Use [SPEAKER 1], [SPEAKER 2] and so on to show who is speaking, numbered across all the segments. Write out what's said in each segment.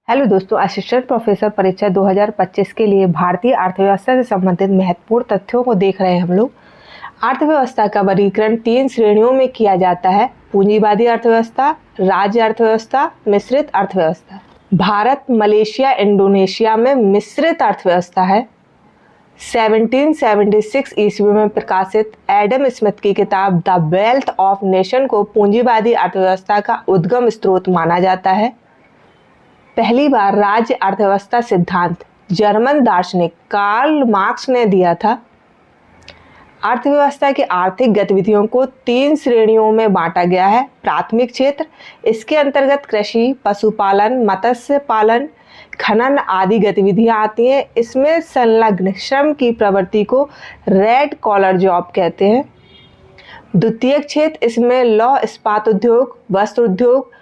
[SPEAKER 1] Hello दोस्तों, assistant professor परीक्षा 2025 के लिए भारतीय अर्थव्यवस्था से संबंधित महत्वपूर्ण तथ्यों को देख रहे हैं हम लोग। अर्थव्यवस्था का वर्गीकरण 3 श्रेणियों में किया जाता है: पूंजीवादी अर्थव्यवस्था, राज्य अर्थव्यवस्था, मिश्रित अर्थव्यवस्था। भारत, मलेशिया, इंडोनेशिया में मिश्रित अर्थव्यवस्था है। 1776 ईस्वी में प्रकाशित एडम स्मिथ की किताब द वेल्थ ऑफ नेशन को पूंजीवादी अर्थव्यवस्था का उद्गम स्रोत माना जाता है। पहली बार राज्य अर्थव्यवस्था सिद्धांत जर्मन दार्शनिक कार्ल मार्क्स ने दिया था। अर्थव्यवस्था की आर्थिक गतिविधियों को 3 श्रेणियों में बांटा गया है: प्राथमिक क्षेत्र, इसके अंतर्गत कृषि, पशुपालन, मत्स्य पालन, खनन आदि गतिविधियां आती हैं। इसमें संलग्न श्रम की प्रवृत्ति को रेड कॉलर जॉब कहते हैं। द्वितीयक क्षेत्र, इसमें लौह इस्पात उद्योग, वस्त्र उद्योग,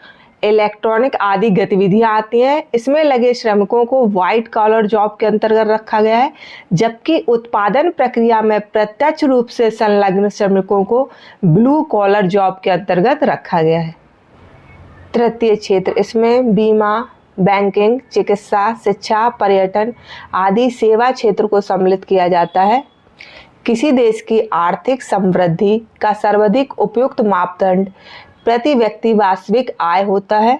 [SPEAKER 1] इलेक्ट्रॉनिक आदि गतिविधियां आती हैं। इसमें लगे श्रमिकों को व्हाइट कॉलर जॉब के अंतर्गत रखा गया है, जबकि उत्पादन प्रक्रिया में प्रत्यक्ष रूप से संलग्न श्रमिकों को ब्लू कॉलर जॉब के अंतर्गत रखा गया है। तृतीय क्षेत्र, इसमें बीमा, बैंकिंग, चिकित्सा, शिक्षा, पर्यटन आदि सेवा क्षेत्र को सम्मिलित किया जाता है। किसी देश की आर्थिक समृद्धि का सर्वाधिक उपयुक्त मापदंड प्रति व्यक्ति वास्तविक आय होता है।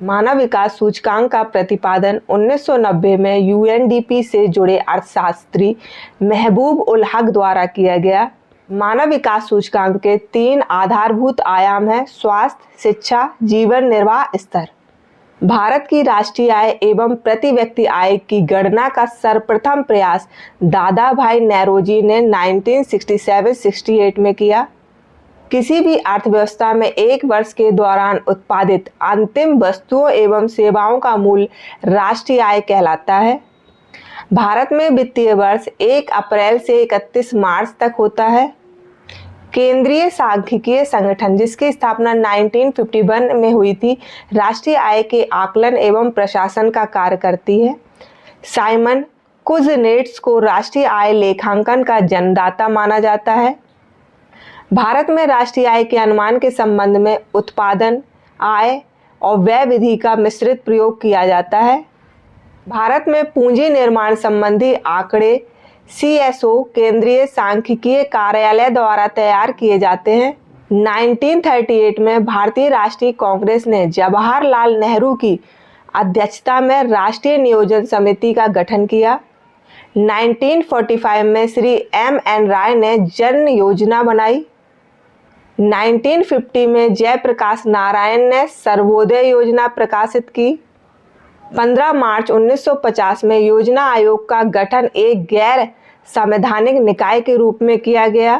[SPEAKER 1] मानव विकास सूचकांक का प्रतिपादन 1990 में यूएनडीपी से जुड़े अर्थशास्त्री महबूब उल हक द्वारा किया गया। मानव विकास सूचकांक के 3 आधारभूत आयाम हैं: स्वास्थ्य, शिक्षा, जीवन निर्वाह स्तर। भारत की राष्ट्रीय आय एवं प्रति व्यक्ति आय की गणना का सर्वप्रथम प्रयास दादा भाई नौरोजी ने 1967-68 में किया। किसी भी अर्थव्यवस्था में एक वर्ष के दौरान उत्पादित अंतिम वस्तुओं एवं सेवाओं का मूल्य राष्ट्रीय आय कहलाता है। भारत में वित्तीय वर्ष 1 अप्रैल से 31 मार्च तक होता है। केंद्रीय सांख्यिकीय संगठन, जिसकी स्थापना 1951 में हुई थी, राष्ट्रीय आय के आकलन एवं प्रशासन का कार्य करती है। साइमन कुज़नेट्स को राष्ट्रीय आय लेखांकन का जन्मदाता माना जाता है। भारत में राष्ट्रीय आय के अनुमान के संबंध में उत्पादन, आय और व्यय विधि का मिश्रित प्रयोग किया जाता है। भारत में पूंजी निर्माण संबंधी आंकड़े CSO केंद्रीय सांख्यिकीय कार्यालय द्वारा तैयार किए जाते हैं। 1938 में भारतीय राष्ट्रीय कांग्रेस ने जवाहरलाल नेहरू की अध्यक्षता में राष्ट्रीय नियोजन समिति का गठन किया। 1945 में श्री M.N. राय ने जन योजना बनाई। 1950 में जयप्रकाश नारायण ने सर्वोदय योजना प्रकाशित की। 15 मार्च 1950 में योजना आयोग का गठन एक गैर संवैधानिक निकाय के रूप में किया गया।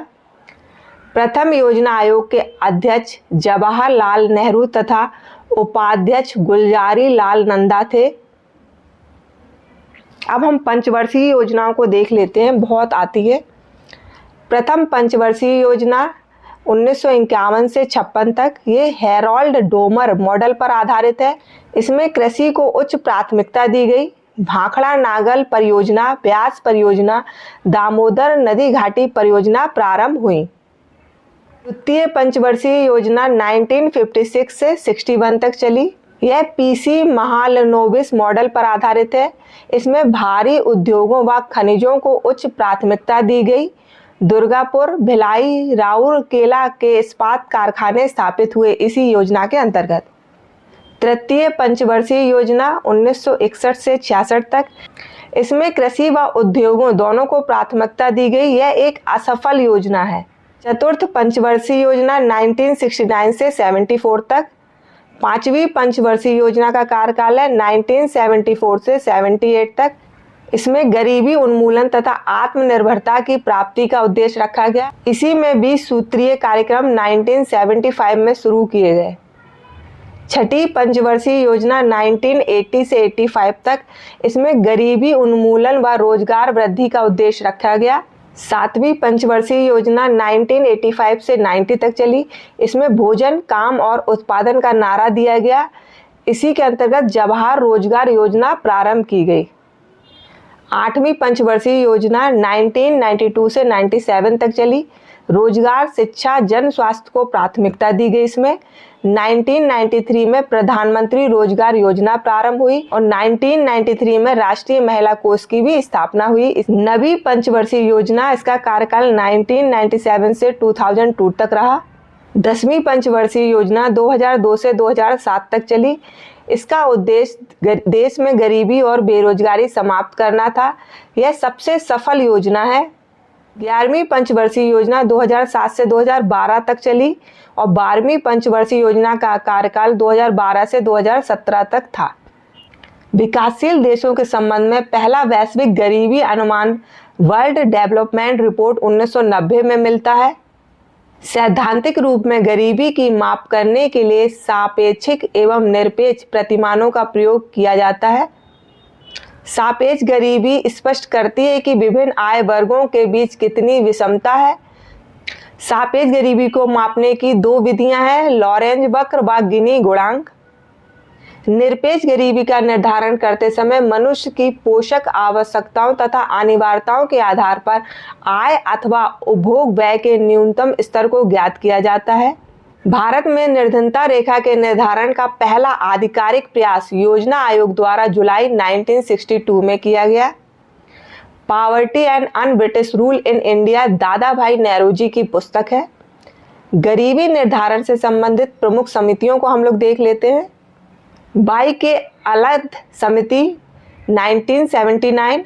[SPEAKER 1] प्रथम योजना आयोग के अध्यक्ष जवाहरलाल नेहरू तथा उपाध्यक्ष गुलजारी लाल नंदा थे। अब हम पंचवर्षीय योजनाओं को देख लेते हैं, बहुत आती है। प्रथम पंचवर्षीय योजना 1951 से 56 तक, ये हैरोल्ड डोमर मॉडल पर आधारित है। इसमें कृषि को उच्च प्राथमिकता दी गई। भाखड़ा नागल परियोजना, ब्यास परियोजना, दामोदर नदी घाटी परियोजना प्रारंभ हुई। द्वितीय पंचवर्षीय योजना 1956 से 61 तक चली। यह PC महालनोबिस मॉडल पर आधारित है। इसमें भारी उद्योगों व खनिजों को उच्च प्राथमिकता दी गई। दुर्गापुर, भिलाई, राउरकेला के इस्पात कारखाने स्थापित हुए इसी योजना के अंतर्गत। तृतीय पंचवर्षीय योजना 1961 से 66 तक, इसमें कृषि व उद्योगों दोनों को प्राथमिकता दी गई। यह एक असफल योजना है। चतुर्थ पंचवर्षीय योजना 1969 से 74 तक। पांचवी पंचवर्षीय योजना का कार्यकाल है 1974 से 78 तक। इसमें गरीबी उन्मूलन तथा आत्मनिर्भरता की प्राप्ति का उद्देश्य रखा गया। इसी में 20 सूत्रीय कार्यक्रम 1975 में शुरू किए गए। छठी पंचवर्षीय योजना 1980 से 85 तक, इसमें गरीबी उन्मूलन व रोजगार वृद्धि का उद्देश्य रखा गया। सातवीं पंचवर्षीय योजना 1985 से 90 तक चली। इसमें भोजन, काम और उत्पादन का नारा दिया गया। इसी के अंतर्गत जवाहर रोजगार योजना प्रारंभ की गई। आठवीं पंचवर्षीय योजना 1992 से 97 तक चली। रोजगार, शिक्षा, जन स्वास्थ्य को प्राथमिकता दी गई। इसमें 1993 में प्रधानमंत्री रोजगार योजना प्रारंभ हुई और 1993 में राष्ट्रीय महिला कोष की भी स्थापना हुई। इस नवी पंचवर्षीय योजना, इसका कार्यकाल 1997 से 2002 तक रहा। 10वीं पंचवर्षीय योजना 2002 से 2007 तक चली। इसका उद्देश्य देश में गरीबी और बेरोजगारी समाप्त करना था। यह सबसे सफल योजना है। 11वीं पंचवर्षीय योजना 2007 से 2012 तक चली और 12वीं पंचवर्षीय योजना का कार्यकाल 2012 से 2017 तक था। विकासशील देशों के संबंध में पहला वैश्विक गरीबी अनुमान वर्ल्ड डेवलपमेंट रिपोर्ट 1990 में मिलता है। सैद्धांतिक रूप में गरीबी की माप करने के लिए सापेक्षिक एवं निरपेक्ष प्रतिमानों का प्रयोग किया जाता है। सापेक्ष गरीबी स्पष्ट करती है कि विभिन्न आय वर्गों के बीच कितनी विषमता है। सापेक्ष गरीबी को मापने की दो विधियां हैं, लॉरेंज वक्र व गिनी गुणांक। निरपेक्ष गरीबी का निर्धारण करते समय मनुष्य की पोषक आवश्यकताओं तथा अनिवार्यताओं के आधार पर आय अथवा उपभोग व्यय के न्यूनतम स्तर को ज्ञात किया जाता है। भारत में निर्धनता रेखा के निर्धारण का पहला आधिकारिक प्रयास योजना आयोग द्वारा जुलाई 1962 में किया गया। Poverty and un-British rule in India दादा भाई नेहरू की पुस्तक है। गरीबी निर्धारण से संबंधित प्रमुख समितियों को हम लोग देख लेते हैं। बाई के अलग समिति 1979,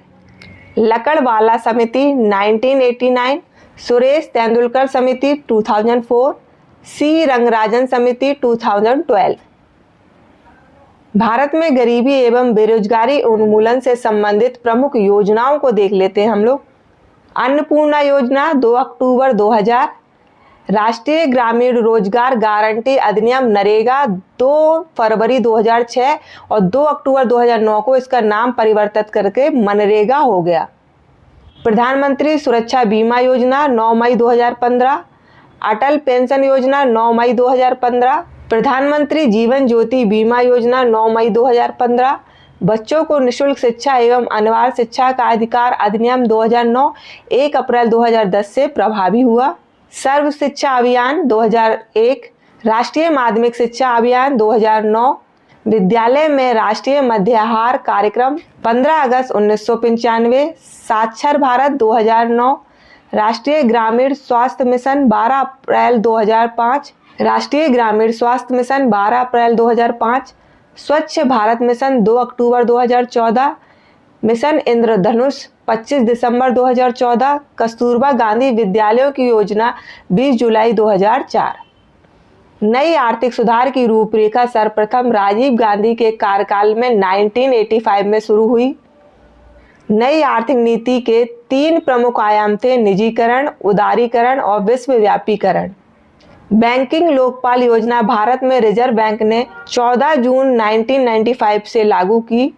[SPEAKER 1] लकड़वाला समिति 1989, सुरेश तेंदुलकर समिति 2004, सी रंगराजन समिति 2012। भारत में गरीबी एवं बेरोजगारी उन्मूलन से संबंधित प्रमुख योजनाओं को देख लेते हैं हम लोग। अन्नपूर्णा योजना 2 अक्टूबर 2000, राष्ट्रीय ग्रामीण रोजगार गारंटी अधिनियम नरेगा 2 फरवरी 2006 और 2 अक्टूबर 2009 को इसका नाम परिवर्तित करके मनरेगा हो गया। प्रधानमंत्री सुरक्षा बीमा योजना 9 मई 2015, अटल पेंशन योजना 9 मई 2015, प्रधानमंत्री जीवन ज्योति बीमा योजना 9 मई 2015, बच्चों को निःशुल्क शिक्षा एवं अनिवार्य शिक्षा का अधिकार अधिनियम 2009 1 अप्रैल 2010 से प्रभावी हुआ। सर्व शिक्षा अभियान 2001, राष्ट्रीय माध्यमिक शिक्षा अभियान 2009, विद्यालय में राष्ट्रीय मध्याहार कार्यक्रम 15 अगस्त 1995, साक्षर भारत 2009, राष्ट्रीय ग्रामीण स्वास्थ्य मिशन 12 अप्रैल 2005, राष्ट्रीय ग्रामीण स्वास्थ्य मिशन 12 अप्रैल 2005, स्वच्छ भारत मिशन 2 अक्टूबर 2014, मिशन इंद्रधनुष 25 दिसंबर 2014, कस्तूरबा गांधी विद्यालयों की योजना 20 जुलाई 2004। नई आर्थिक सुधार की रूपरेखा सर्वप्रथम राजीव गांधी के कार्यकाल में 1985 में शुरू हुई। नई आर्थिक नीति के 3 प्रमुख आयाम थे, निजीकरण, उदारीकरण और विश्वव्यापीकरण। बैंकिंग लोकपाल योजना भारत में रिजर्व बैंक ने 14 जून 1995 से लागू की।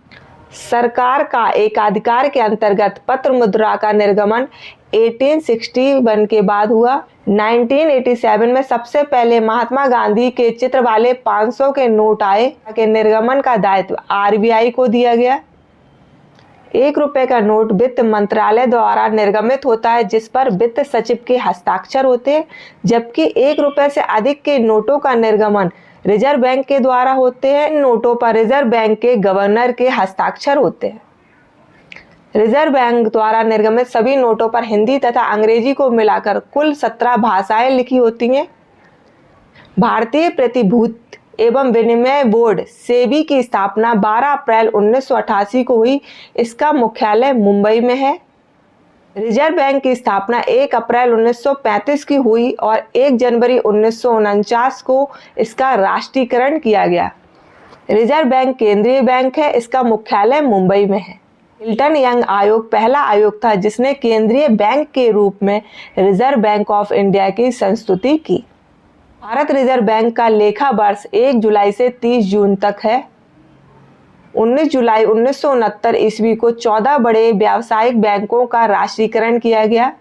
[SPEAKER 1] सरकार का एकाधिकार के अंतर्गत पत्र मुद्रा का निर्गमन 1861 के बाद हुआ। 1987 में सबसे पहले महात्मा गांधी के चित्र वाले 500 के नोट आए के निर्गमन का दायित्व आरबीआई को दिया गया। 1 रुपए का नोट वित्त मंत्रालय द्वारा निर्गमित होता है, जिस पर वित्त सचिव के हस्ताक्षर होते हैं, जबकि 1 रुपए से अधिक के नोटों का निर्गमन रिजर्व बैंक के द्वारा होते हैं। नोटों पर रिजर्व बैंक के गवर्नर के हस्ताक्षर होते हैं। रिजर्व बैंक द्वारा निर्गमित सभी नोटों पर हिंदी तथा अंग्रेजी को मिलाकर कुल 17 भाषाएं लिखी होती हैं। भारतीय प्रतिभूति एवं विनिमय बोर्ड सेबी की स्थापना 12 अप्रैल 1988 को हुई। इसका मुख्यालय मुंबई में है। रिजर्व बैंक की स्थापना 1 अप्रैल 1935 की हुई और 1 जनवरी 1949 को इसका राष्ट्रीयकरण किया गया। रिजर्व बैंक केंद्रीय बैंक है। इसका मुख्यालय मुंबई में है। हिल्टन यंग आयोग पहला आयोग था जिसने केंद्रीय बैंक के रूप में रिजर्व बैंक ऑफ इंडिया की संस्तुति की। भारत रिजर्व बैंक का लेखा वर्ष 1 जुलाई से 30 जून तक है। 19 जुलाई 1969 ईस्वी को 14 बड़े व्यावसायिक बैंकों का राष्ट्रीयकरण किया गया।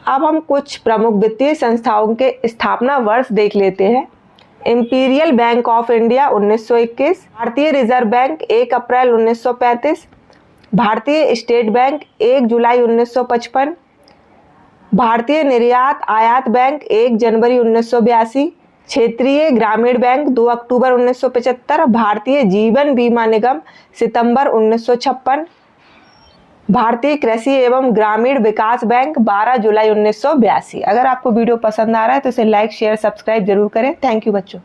[SPEAKER 1] अब हम कुछ प्रमुख वित्तीय संस्थाओं के स्थापना वर्ष देख लेते हैं। इंपीरियल बैंक ऑफ इंडिया 1921, भारतीय रिजर्व बैंक 1 अप्रैल 1935, भारतीय स्टेट बैंक 1 जुलाई 1955, भारतीय निर्यात आयात बैंक 1 जनवरी 1982, क्षेत्रीय ग्रामीण बैंक 2 अक्टूबर 1975, भारतीय जीवन बीमा निगम सितंबर 1956, भारतीय कृषि एवं ग्रामीण विकास बैंक 12 जुलाई 1982। अगर आपको वीडियो पसंद आ रहा है तो इसे लाइक शेयर सब्सक्राइब जरूर करें। थैंक यू बच्चों।